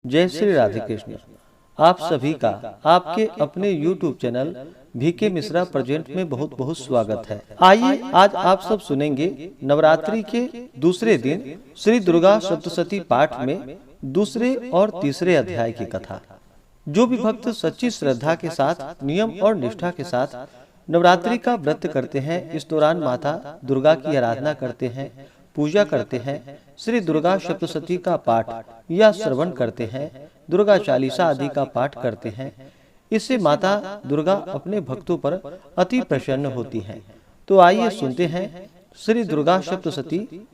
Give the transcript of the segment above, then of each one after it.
जय श्री राधे कृष्ण। आप सभी का आपके अपने YouTube channel VK Mishra present में बहुत बहुत स्वागत है। आइए आज आप सब सुनेंगे नवरात्रि के दूसरे दिन श्री दुर्गा सप्तशती पाठ में दूसरे और तीसरे अध्याय की कथा। जो भी भक्त सच्ची श्रद्धा के साथ नियम और निष्ठा के साथ नवरात्रि का व्रत करते हैं, इस दौरान माता दुर्गा की आराधना करते हैं, पूजा करते हैं, श्री दुर्गा सप्तशती का पाठ या श्रवण करते हैं, दुर्गा चालीसा आदि का पाठ करते हैं, इससे माता दुर्गा अपने भक्तों पर अति प्रसन्न होती हैं। तो आइए सुनते हैं श्री दुर्गा सप्तशती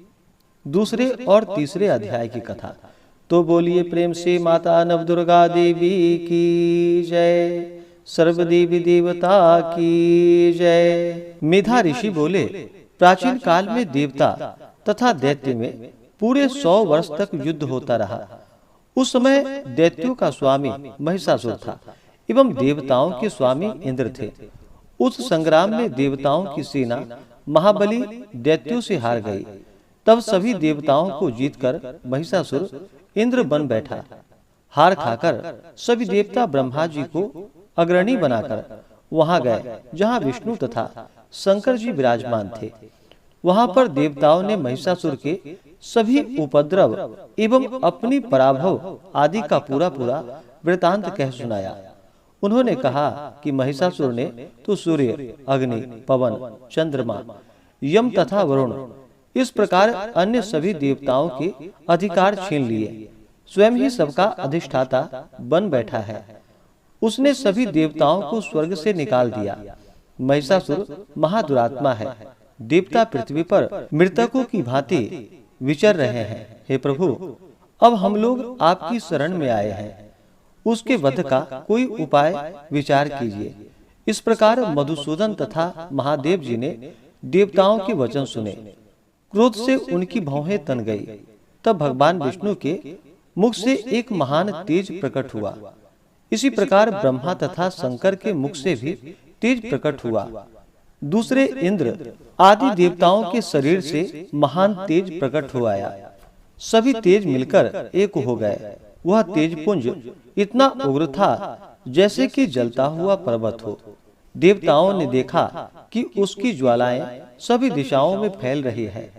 दूसरे और तीसरे अध्याय की कथा। तो बोलिए प्रेम से माता नवदुर्गा देवी की जय, सर्व देवी देवता की जय। मेधा ऋषि बोले, प्राचीन काल में देवता तथा दैत्य में पूरे 100 वर्ष तक युद्ध होता रहा। उस समय दैत्यों का स्वामी महिषासुर था एवं देवताओं के स्वामी इंद्र थे। उस संग्राम में देवताओं की सेना महाबली दैत्यों से हार गई। तब सभी देवताओं को जीतकर महिषासुर इंद्र बन बैठा। हार खाकर सभी देवता ब्रह्मा जी को अग्रणी बनाकर वहां गए जहां विष्णु तथा शंकर जी विराजमान थे। वहां पर देवताओं ने महिषासुर के सभी उपद्रव एवं अपनी पराभव आदि का पूरा वृतांत कह सुनाया। उन्होंने कहा कि महिषासुर ने तो सूर्य, अग्नि, पवन, चंद्रमा, यम तथा वरुण इस प्रकार अन्य सभी देवताओं के अधिकार छीन लिए। स्वयं ही सबका अधिष्ठाता बन बैठा है। उसने सभी देवताओं को स्वर्ग से निकाल दिया। महिषासुर महादुरात्मा है। देवता पृथ्वी पर मृतकों की भांति विचर रहे हैं। हे प्रभु, अब हम लोग आपकी शरण में आए हैं। उसके वध का कोई उपाय विचार कीजिए। इस प्रकार मधुसूदन तथा महादेव जी ने देवताओं के वचन सुने। क्रोध से उनकी भौहें तन गई। तब भगवान विष्णु के मुख से एक महान तेज प्रकट हुआ। इसी प्रकार ब्रह्मा तथा शंकर के मुख से भी तेज प्रकट हुआ। दूसरे इंद्र आदि देवताओं के शरीर से महान तेज प्रकट हो आया। सभी तेज मिलकर एक हो गए। वह तेज पुंज इतना उग्र था जैसे कि जलता हुआ पर्वत हो। देवताओं ने देखा कि उसकी ज्वालाएं सभी दिशाओं में फैल रही है।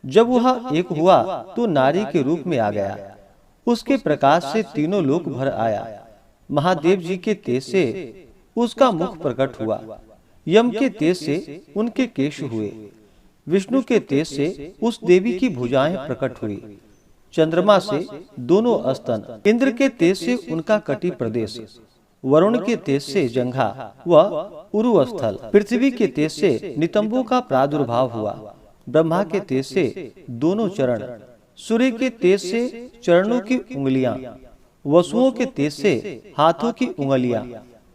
जब वह एक हुआ तो नारी के रूप में आ गया। उसके प्रकाश से तीनों लोक भर आया। महादेव जी के तेज से उसका मुख प्रकट हुआ। यम के तेज से उनके केश हुए। विष्णु के तेज से उस देवी की भुजाएं प्रकट हुई। चंद्रमा से दोनों स्तन, इंद्र के तेज से उनका कटी प्रदेश, वरुण के तेज से जंघा व उरुस्थल, पृथ्वी के तेज से नितंबों का प्रादुर्भाव हुआ। ब्रह्मा के तेज से दोनों चरण, सूर्य के तेज से चरणों की उंगलियां, वसुओं के तेज से हाथों की उंगलियां,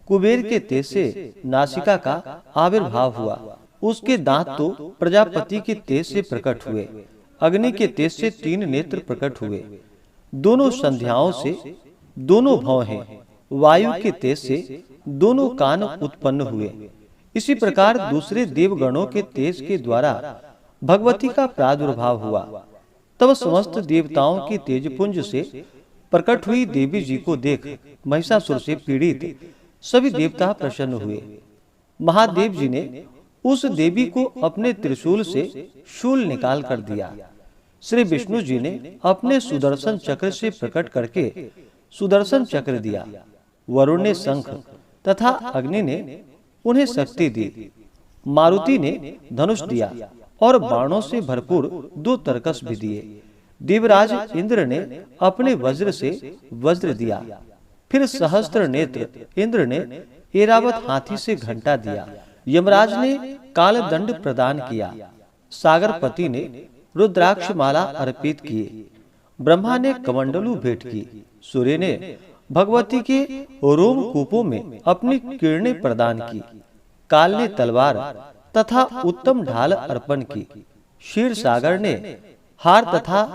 कुबेर के तेज से नासिका का आविर्भाव हुआ। उसके दांत तो प्रजापति के तेज से प्रकट हुए। अग्नि के तेज से 3 नेत्र प्रकट हुए। दोनों संध्याओं से दोनों भौहें, वायु के तेज से दोनों कान उत्पन्न हुए। इसी प्रकार दूसरे देवगणों के तेज के द्वारा भगवती का प्रादुर्भाव हुआ। तब समस्त देवताओं के तेजपुंज से प्रकट हुई देवी जी को देख महिषासुर से पीड़ित सभी देवता प्रसन्न हुए। महादेव जी ने उस देवी को अपने त्रिशूल से शूल निकाल कर दिया। श्री विष्णु जी ने अपने सुदर्शन चक्र से प्रकट करके सुदर्शन चक्र दिया। वरुण ने शंख तथा अग्नि ने उन्हें शक्ति दी। मारुति ने धनुष दिया और बाणों से भरपूर 2 तरकस भी दिए। देवराज इंद्र ने अपने वज्र से वज्र दिया। फिर सहस्त्र नेत्र इंद्र ने ऐरावत हाथी से घंटा दिया। यमराज ने कालदंड प्रदान किया। सागरपति ने रुद्राक्ष माला अर्पित किए। ब्रह्मा ने कमंडलू भेंट की। सूर्य ने भगवती के रोमकूपों में अपनी किरणें प्रदान की। काल ने तलवार तथा उत्तम ढाल अर्पण की। क्षीर सागर ने हार तथा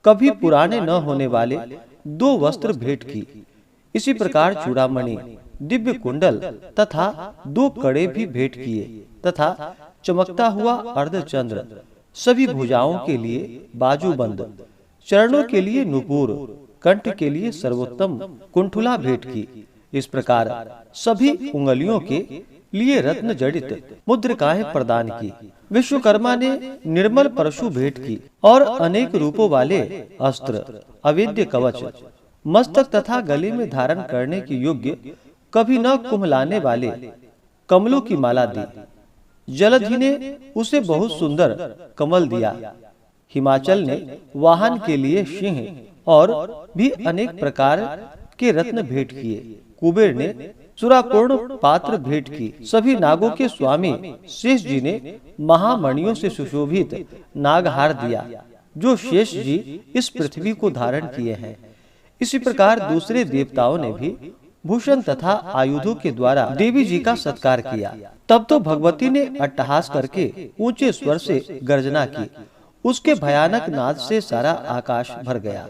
कभी पुराने न होने वाले 2 वस्त्र भेंट की। इसी प्रकार चूड़ामणि, दिव्य कुंडल तथा 2 कड़े भी भेंट किए तथा चमकता हुआ अर्धचंद्र, सभी भुजाओं के लिए बाजूबंद, चरणों के लिए नुपुर, कंठ के लिए सर्वोत्तम कुंठुला भेंट की। इस प्रकार सभी उंगलियों के लिए रत्न जड़ित मुद्रिकाएं प्रदान की। विश्वकर्मा ने निर्मल परशु भेंट की और अनेक रूपों वाले अस्त्र, अवेद्य कवच, मस्तक तथा गले में धारण करने के योग्य कभी न कुम्हलाने वाले कमलों की माला दी। जलधि ने उसे बहुत सुंदर कमल दिया। हिमाचल ने वाहन के लिए सिंह और भी अनेक प्रकार के रत्न भेंट किए। कुबेर ने चूड़ापूर्ण पात्र भेंट की। सभी नागों के स्वामी शेष जी ने महामणियों से सुशोभित नागहार दिया, जो शेष जी इस पृथ्वी को धारण किए हैं। इसी प्रकार दूसरे देवताओं ने भी भूषण तथा आयुधों के द्वारा देवी जी का सत्कार किया। तब तो भगवती ने अट्टहास करके ऊंचे स्वर से गर्जना की। उसके भयानक नाद से सारा आकाश भर गया।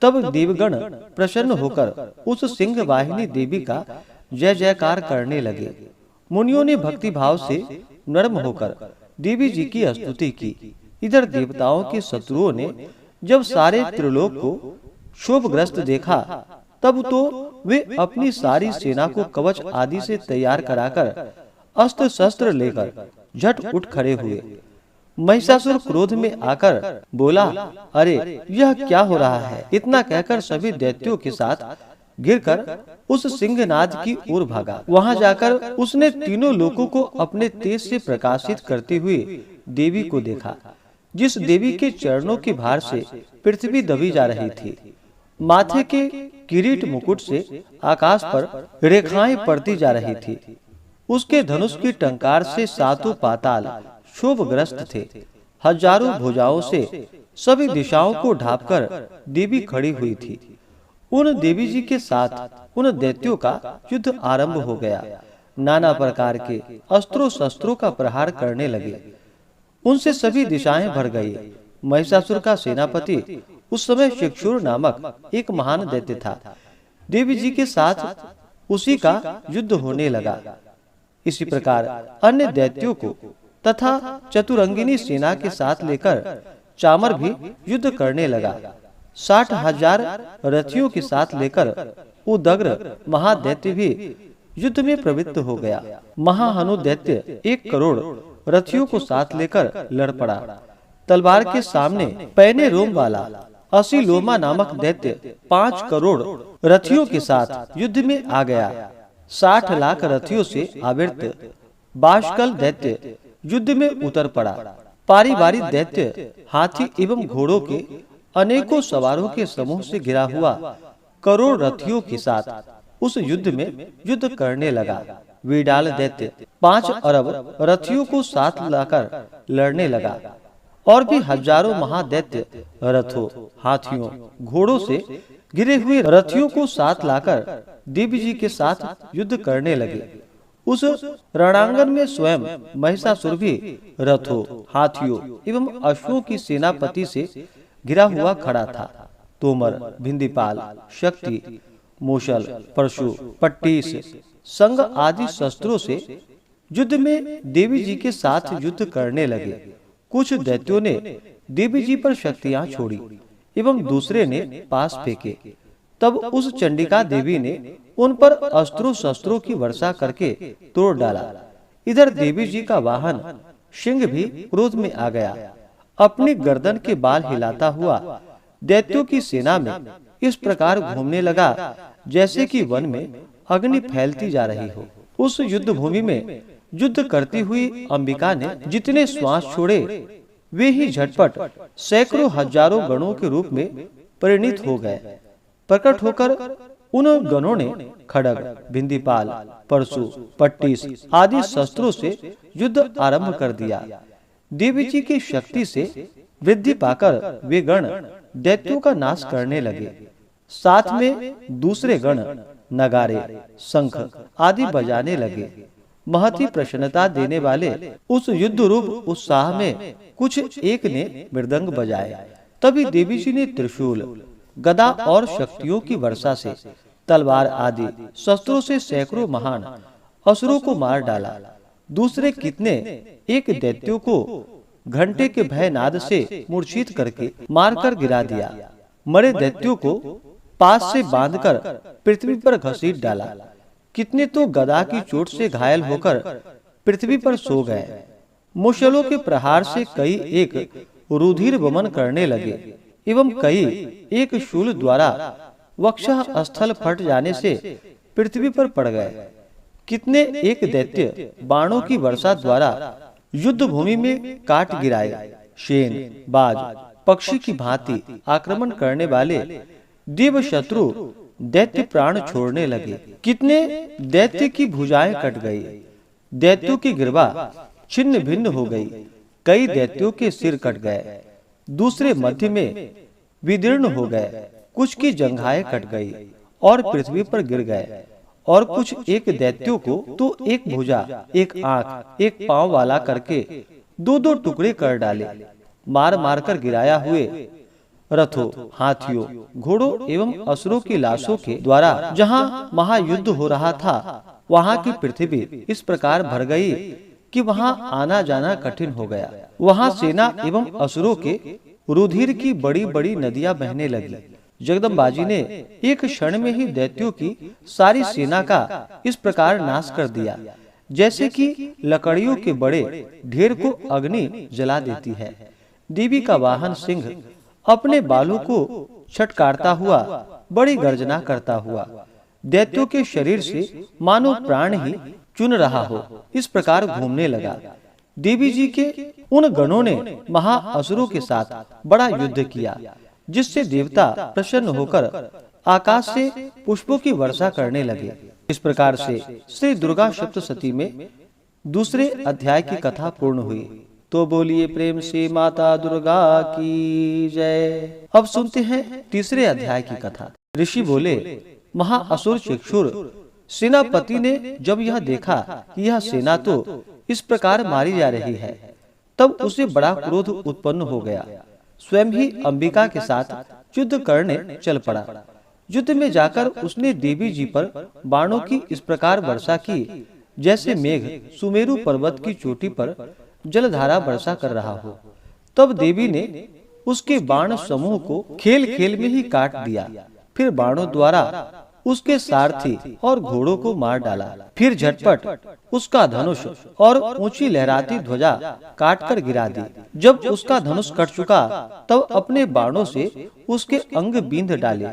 तब देवगण प्रसन्न होकर उस सिंह वाहिनी देवी का जय जयकार करने लगे। मुनियों ने भक्ति भाव से नर्म होकर देवी जी की स्तुति की। इधर देवताओं के शत्रुओं ने जब सारे त्रिलोक को क्षोभग्रस्त देखा, तब तो वे अपनी सारी सेना को कवच आदि से तैयार कराकर अस्त्र शस्त्र लेकर झट उठ खड़े हुए। महिषासुर क्रोध में आकर बोला, अरे यह क्या हो रहा है? इतना कहकर सभी दैत्यों के साथ गिरकर उस सिंहनाद की ओर भागा। वहां जाकर उसने तीनों लोकों को अपने तेज से प्रकाशित करते हुए देवी को देखा, जिस देवी के चरणों के भार से पृथ्वी दबी जा रही थी। माथे के किरीट मुकुट से आकाश पर रेखाएं पड़ती जा रही थी। उसके धनुष की टंकार से सातों पाताल क्षोभग्रस्त थे। हजारों भुजाओं से सभी दिशाओं को ढांपकर देवी खड़ी हुई थी। उन देवी जी के साथ उन दैत्यों का युद्ध आरंभ हो गया। नाना प्रकार के अस्त्रों शस्त्रों का प्रहार करने लगे। उनसे सभी दिशाएं भर गई। महिषासुर का सेनापति उस समय शिक्षुर नामक एक महान दैत्य था। देवी जी के साथ उसी का युद्ध होने लगा। इसी प्रकार अन्य दैत्यों को तथा चतुरंगिनी सेना के साथ लेकर चामर भी युद्ध करने लगा। 60,000 रथियों के साथ लेकर उदग्र महादैत्य भी युद्ध में प्रवृत्त हो गया। महाहनु दैत्य 1 करोड़ रथियों को साथ लेकर लड़ पड़ा। तलवार के सामने पैने रोम वाला असीलोमा नामक दैत्य 5 करोड़ रथियों के साथ युद्ध में आ गया। 60 लाख रथियों से आवृत बाष्कल दैत्य युद्ध में उतर पड़ा। पारिवारिक दैत्य हाथी एवं घोड़ों के अनेकों सवारों के समूह से घिरा हुआ करोड़ रथियों के साथ उस युद्ध में युद्ध करने लगा। विडाल दैत्य 5 अरब रथियों को साथ लाकर लड़ने लगा और भी हजारों महादैत्य रथों, हाथियों, घोड़ों से घिरे हुए रथियों को साथ लाकर देवी जी के साथ युद्ध करने लगे। उस रणांगन में स्वयं महिषासुर भी रथों, हाथियों एवं अश्वों की सेनापति से घिरा हुआ खड़ा था। तोमर, भिंदीपाल, शक्ति, मूषल, परशु, पट्टीस, संग आदि शस्त्रों से युद्ध में देवी जी के साथ युद्ध करने लगे। कुछ दैत्यों ने देवी जी पर शक्तियां छोड़ी एवं दूसरे ने पास फेंके। तब उस चंडिका देवी ने उन पर अस्त्रों शस्त्रों की वर्षा करके तोड़ डाला। इधर देवी जी का वाहन सिंह भी क्रोध में आ गया। अपनी गर्दन के बाल हिलाता हुआ दैत्यों की सेना में इस प्रकार घूमने लगा जैसे कि वन में अग्नि फैलती जा रही हो। उस युद्ध भूमि में युद्ध करती हुई अंबिका ने जितने श्वास छोड़े वे ही झटपट सैकड़ों हजारों गणों के रूप में परिणित हो गए। प्रकट होकर उन गणों ने खड्ग, भिंदीपाल, परशु, पट्टीस आदि शस्त्रों से युद्ध आरंभ कर दिया। देवी जी की शक्ति से वृद्धि पाकर वे गण दैत्यों का नाश करने लगे। साथ में दूसरे गण नगारे, शंख आदि बजाने लगे। महती प्रसन्नता देने वाले उस युद्ध रूप उत्साह में कुछ एक ने मृदंग बजाए। तभी देवी जी ने त्रिशूल, गदा और शक्तियों की वर्षा से तलवार आदि शस्त्रों से सैकड़ों महान असुरों को मार डाला। दूसरे कितने एक दैत्यों को घंटे के भय नाद से मूर्छित करके मारकर गिरा दिया। मरे दैत्यों को पास से बांधकर पृथ्वी पर घसीट डाला। कितने तो गदा की चोट से घायल होकर पृथ्वी पर सो गए। मुश्किलों के प्रहार से कई एक रुधिर वमन करने लगे एवं कई एक शूल द्वारा वक्षः स्थल फट जाने से पृथ्वी पर पड़ गए। कितने एक दैत्य बाणों की वर्षा द्वारा युद्ध भूमि में काट गिराए। शेन बाज पक्षी की भांति आक्रमण करने वाले देव शत्रु दैत्य प्राण छोड़ने लगे। कितने दैत्य की भुजाएं कट गई, दैत्यों की गिरवा छिन्न भिन्न हो गई। कई दैत्यों के सिर कट गए, दूसरे मध्य में विदीर्ण हो गए। कुछ की जंघाएं कट गई और पृथ्वी पर गिर गए, और कुछ एक दैत्यों को तो एक भुजा, एक आंख, एक पांव वाला करके दो दो टुकड़े कर डाले। मार मार कर गिराया हुए रथों, हाथियों, घोड़ों एवं असुरों की लाशों के द्वारा जहाँ महायुद्ध हो रहा था, वहाँ की पृथ्वी इस प्रकार भर गई कि वहाँ आना जाना कठिन हो गया। वहाँ सेना एवं असुरों के रुधिर की बड़ी बड़ी नदियां बहने लगी। जगदम्बा जी ने एक क्षण में ही दैत्यों की सारी सेना का इस प्रकार नाश कर दिया, जैसे कि लकड़ियों के बड़े ढेर को अग्नि जला देती है। देवी का वाहन सिंह अपने बालों को छटकारता हुआ बड़ी गर्जना करता हुआ दैत्यों के शरीर से मानो प्राण ही चुन रहा हो, इस प्रकार घूमने लगा। देवी जी के उन गणों ने महाअसुरों के साथ बड़ा युद्ध किया, जिससे देवता प्रसन्न होकर आकाश से पुष्पों की वर्षा करने लगे। इस प्रकार से श्री दुर्गा सप्तशती में दूसरे अध्याय की कथा पूर्ण हुई। तो बोलिए प्रेम से माता दुर्गा की जय। अब सुनते हैं तीसरे अध्याय की कथा। ऋषि बोले, महाअसुर चक्षुर सेनापति ने जब यह देखा कि यह सेना तो इस प्रकार मारी जा रही है, तब उसे बड़ा क्रोध उत्पन्न हो गया। स्वयं ही अंबिका के साथ युद्ध करने चल पड़ा। युद्ध में जाकर उसने देवी जी पर बाणों की इस प्रकार वर्षा की, जैसे मेघ सुमेरु पर्वत की चोटी पर जलधारा वर्षा कर रहा हो। तब देवी ने उसके बाण समूह को खेल खेल में ही काट दिया। फिर बाणों द्वारा उसके सारथी और घोड़ों को मार डाला। फिर झटपट उसका धनुष और ऊंची लहराती ध्वजा काट कर गिरा दी। जब उसका धनुष कट चुका, तब अपने बाणों से उसके अंग बींध डाले,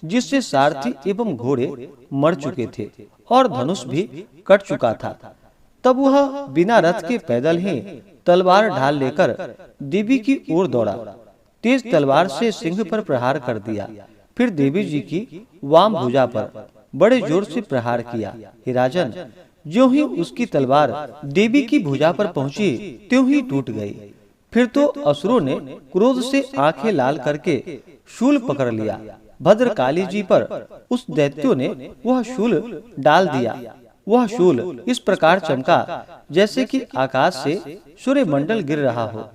जिससे सारथी एवं घोड़े मर चुके थे और धनुष भी कट चुका था। तब वह बिना रथ के पैदल ही तलवार ढाल लेकर देवी की ओर दौड़ा। तेज तलवार से सिंह पर प्रहार कर दिया। फिर देवी जी की वाम भुजा पर बड़े जोर से प्रहार किया। हे राजन, ज्यों ही उसकी तलवार देवी की भुजा पर पहुंची, त्यों ही टूट गई। फिर तो असुरों ने क्रोध से आंखें लाल करके शूल पकड़ लिया। भद्रकाली जी पर उस दैत्यों ने वह शूल डाल दिया। वह शूल इस प्रकार चमका जैसे कि आकाश से सूर्य मंडल गिर रहा हो।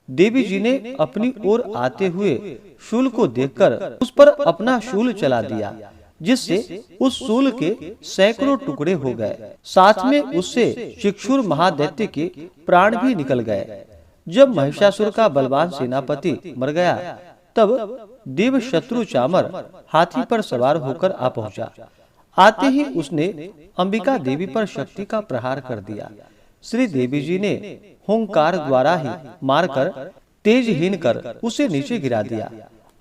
देवी जी ने अपनी ओर आते हुए शूल को देखकर उस पर अपना शूल चला दिया, जिससे उस शूल के सैकड़ों टुकड़े हो गए। साथ में उससे चक्षुर महादैत्य के प्राण भी निकल गए। जब महिषासुर का बलवान सेनापति मर गया, तब देव शत्रु चामर हाथी पर सवार होकर आ पहुंचा। आते ही उसने अंबिका देवी पर शक्ति का प्रहार कर दिया। श्री देवी जी ने हुंकार द्वारा ही मारकर तेजहीन कर उसे नीचे गिरा दिया।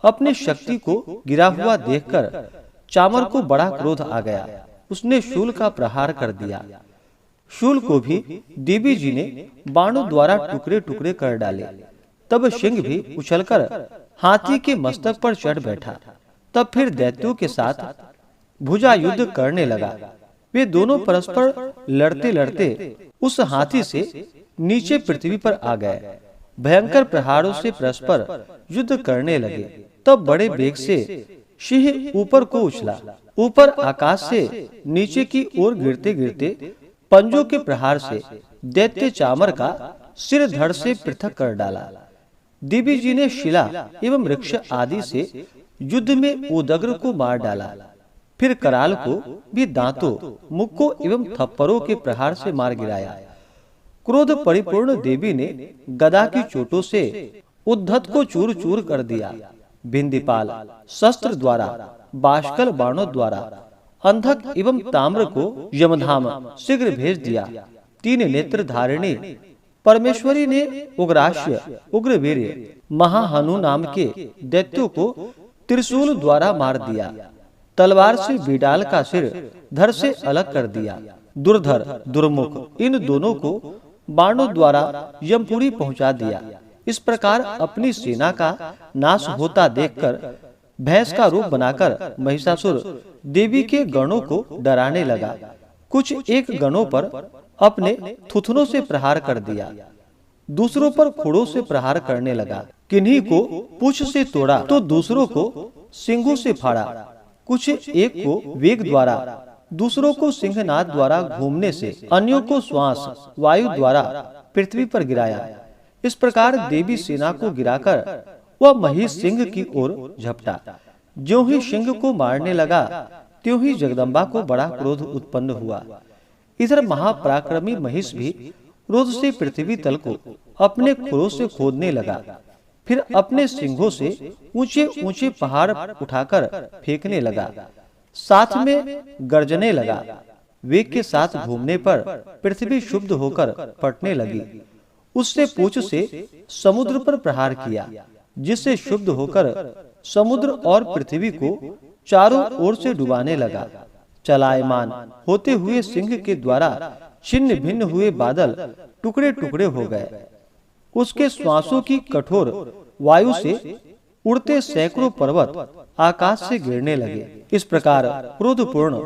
अपनी शक्ति को गिरा हुआ देखकर चामर को बड़ा क्रोध आ गया। उसने शूल का प्रहार कर दिया। शूल को भी देवी जी ने बाणों द्वारा टुकड़े टुकड़े कर डाले। तब सिंह भी उछलकर हाथी के मस्तक पर चढ़ बैठा। तब फिर दैत्यों के साथ भुजा युद्ध करने लगा। वे दोनों परस्पर लड़ते लड़ते उस हाथी से नीचे पृथ्वी पर आ गए। भयंकर प्रहारों से परस्पर युद्ध करने लगे। तब बड़े वेग से सिंह ऊपर को उछला। ऊपर आकाश से नीचे की ओर गिरते गिरते पंजों के प्रहार से दैत्य चामर का सिर धड़ से पृथक कर डाला। देवी जी ने शिला एवं वृक्ष आदि से युद्ध में उदग्र को मार डाला। फिर कराल को भी दांतों, मुक्कों एवं थप्पड़ों के प्रहार से मार गिराया। क्रोध परिपूर्ण देवी ने गदा की चोटों से उद्धत को चूर चूर कर दिया। बिंदीपाल शस्त्र द्वारा बाष्कल बाणों द्वारा अंधक एवं ताम्र को यमधाम शीघ्र भेज दिया। 3 नेत्र धारिणी परमेश्वरी ने उग्राश्य, उग्रवीर्य, महाहनु नाम के दैत्यों को त्रिशूल द्वारा मार दिया। तलवार से बिडाल का सिर धड़ से अलग कर दिया। दुर्धर, दुर्मुख इन दोनों को बाणों द्वारा यमपुरी पहुंचा दिया। इस प्रकार अपनी सेना का नाश होता देखकर भैंस का रूप बनाकर महिषासुर देवी के गणों को डराने लगा। कुछ एक गणों पर अपने थुथनों से प्रहार कर दिया, दूसरों पर खुड़ों से प्रहार करने लगा। किन्हीं को पूंछ से तोड़ा तो दूसरों को सिंगों से फाड़ा। कुछ एक को वेग द्वारा, दूसरों को सिंहनाद द्वारा घूमने से, अन्यों को श्वास वायु द्वारा पृथ्वी पर गिराया। इस प्रकार देवी सेना को गिराकर वह महिष सिंह की ओर झपटा। ज्यों ही सिंह को मारने लगा त्यों ही जगदम्बा को बड़ा क्रोध उत्पन्न हुआ। इधर महापराक्रमी महिष भी क्रोध से पृथ्वी तल को अपने खुरों से खोदने लगा। फिर अपने सिंघों से ऊंचे ऊंचे पहाड़ उठाकर फेंकने लगा। साथ में गर्जने लगा। वेग के साथ घूमने पर पृथ्वी शुद्ध होकर फटने लगी। उससे पूंछ से समुद्र पर प्रहार किया, जिससे शुद्ध होकर समुद्र और पृथ्वी को चारों ओर से डुबाने लगा। चलायमान होते हुए सिंह के द्वारा छिन्न भिन्न हुए बादल टुकड़े टुकड़े हो गए। उसके श्वासों की कठोर वायु से उड़ते सैकड़ों पर्वत आकाश से गिरने लगे। इस प्रकार क्रोधपूर्ण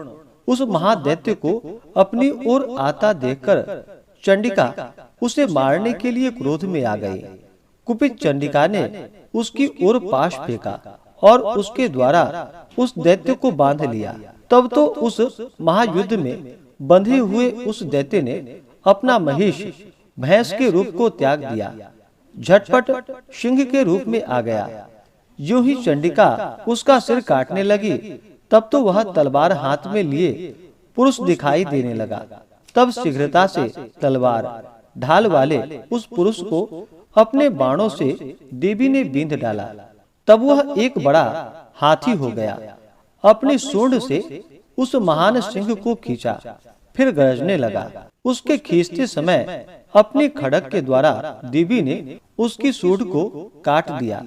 उस महादैत्य को अपनी ओर आता देखकर चंडिका उसे मारने के लिए क्रोध में आ गई। कुपित चंडिका ने उसकी ओर पाश फेंका और उसके द्वारा उस दैत्य को बांध लिया। तब तो उस महायुद्ध में बंधे हुए उस दैत्य ने अपना महिष भैंस के रूप को त्याग दिया, झटपट सिंह के रूप में आ गया। यूं ही चंडिका उसका सिर काटने लगी, तब तो वह तलवार हाथ में लिए पुरुष दिखाई देने लगा। तब शीघ्रता से तलवार ढाल वाले उस पुरुष को अपने बाणों से देवी ने बींध डाला। तब वह एक बड़ा हाथी हो गया। अपनी सूंड से उस महान सिंह को खींचा, फिर गरजने लगा। उसके खींचते समय अपनी खड़ग के द्वारा देवी ने उसकी सूंड को काट दिया।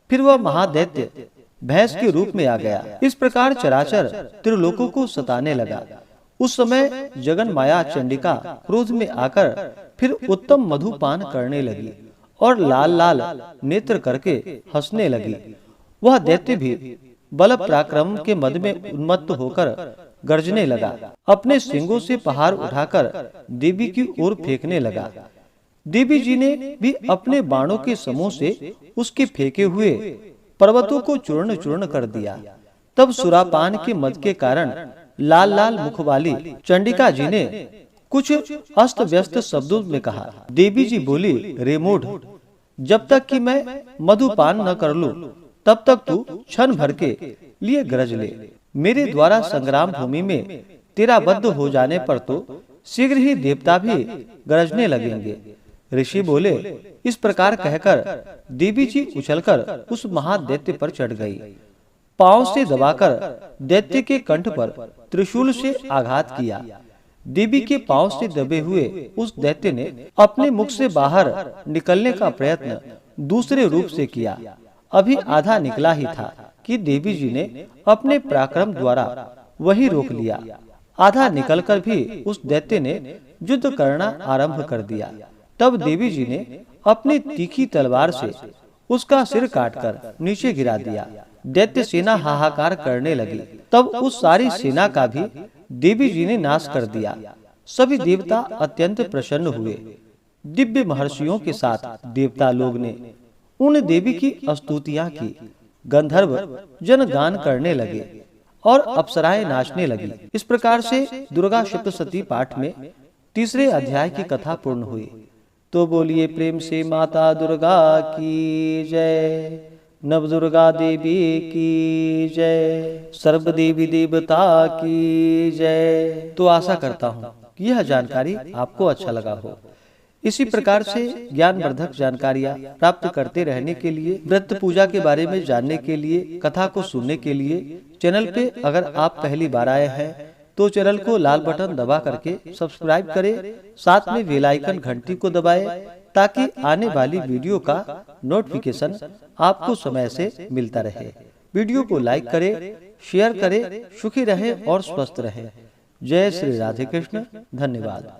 फिर वह महादैत्य भैंस के रूप में आ गया। इस प्रकार चराचर त्रिलोकों को सताने लगा। उस समय जगन माया चंडिका क्रोध में आकर फिर उत्तम मधुपान करने लगी और लाल लाल नेत्र करके हंसने लगी। वह दैत्य भी बल पराक्रम के मद में उन्मत्त होकर गर्जने लगा। अपने सिंगों से पहाड़ उठाकर देवी की ओर फेंकने लगा। देवी जी ने भी अपने बाणों के समूह से उसके फेंके हुए पर्वतों को चूर्ण चूर्ण कर दिया। तब सुरापान के मद के कारण लाल लाल मुख वाली चंडिका जी ने कुछ अस्त व्यस्त शब्दों में कहा। देवी जी बोली, रे मूढ़, जब तक कि मैं मधुपान न कर लूं, तब तक तू क्षण भर के लिए गरज ले। मेरे द्वारा संग्राम भूमि में तेरा बद्ध हो जाने पर तो शीघ्र ही देवता भी गरजने लगेंगे। ऋषि बोले, इस प्रकार कहकर देवी जी उछलकर उस महादैत्य पर चढ़ गई। पांव से दबाकर दैत्य के कंठ पर त्रिशूल से आघात किया। देवी के पांव से दबे हुए उस दैत्य ने अपने मुख से बाहर निकलने का प्रयत्न दूसरे रूप से किया। अभी आधा निकला ही था कि देवी जी ने अपने पराक्रम द्वारा वही रोक लिया। आधा निकलकर भी उस दैत्य ने युद्ध करना आरंभ कर दिया। तब देवी जी ने अपनी तीखी तलवार से उसका सिर काटकर नीचे गिरा दिया। दैत्य सेना हाहाकार करने लगी। तब उस सारी सेना का भी देवी जी ने नाश कर दिया। सभी देवता अत्यंत प्रसन्न हुए। दिव्य महर्षियों के साथ देवता लोग ने उन देवी की स्तुतियां की। गंधर्व जन गान करने लगे और अप्सराएं नाचने लगी। इस प्रकार से दुर्गा सप्तशती पाठ में तीसरे अध्याय की कथा पूर्ण हुई। तो बोलिए प्रेम से माता दुर्गा की जय, नव दुर्गा देवी की जय, सर्व देवी देवता की जय। तो आशा करता हूँ कि यह जानकारी आपको अच्छा लगा हो। इसी प्रकार से ज्ञानवर्धक जानकारियाँ प्राप्त करते रहने के लिए, व्रत पूजा के बारे में जानने के लिए, कथा को सुनने के लिए चैनल पे अगर आप पहली बार आए हैं तो चैनल को लाल बटन दबा करके सब्सक्राइब करें, साथ में बेल आइकन घंटी को दबाएं ताकि आने वाली वीडियो का नोटिफिकेशन आपको समय से मिलता रहे। वीडियो को लाइक करें, शेयर करें। सुखी रहें और स्वस्थ रहें। जय श्री राधे कृष्ण। धन्यवाद।